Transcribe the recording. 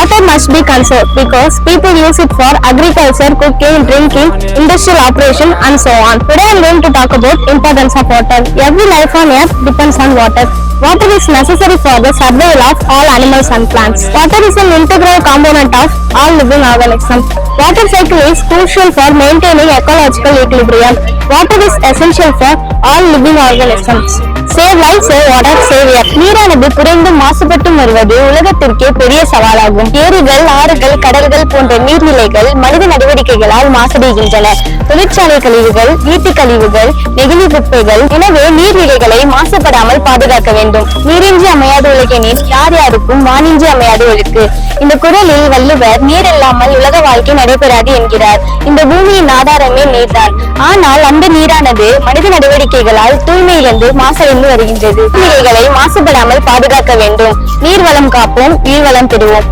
Water must be conserved because people use it for agriculture, cooking, drinking, industrial operation and so on. Today I am going to talk about importance of water. Every life on earth depends on water. Water is necessary for the survival of all animals and plants. Water is an integral component of all living organisms. Water cycle is crucial for maintaining ecological equilibrium. Water is essential for all living organisms. Save life, save water, save air. நீரானது குறைந்து மாசுபட்டும் வருவது உலகத்திற்கே பெரிய சவாலாகும். ஏரிகள், ஆறுகள், கடல்கள் போன்ற நீர்நிலைகள் மனித நடவடிக்கைகளால் மாசடைகின்றன. தொழிற்சாலை கழிவுகள், வீட்டு கழிவுகள், நெகிழி குப்பைகள், எனவே நீர்நிலைகளை மாசுபடாமல் பாதுகாக்க வேண்டும். நீரின்றி அமையாத உலகினில் யார் யாருக்கும் வானின்றி அமையாத ஒழுக்கு. இந்த குறளில் வள்ளுவர் நீர் இல்லாமல் உலக வாழ்க்கை நடைபெறாது என்கிறார். இந்த பூமியின் ஆதாரமே நீர்தான். ஆனால் அந்த நீரானது மனித நடவடிக்கைகளால் தூய்மையிலிருந்து மாசடைந்து வருகின்றது. நீர்நிலைகளை மாசுபடாமல் பாதுகாக்க வேண்டும். நீர்வளம் காப்போம், நீர்வளம் பெறுவோம்.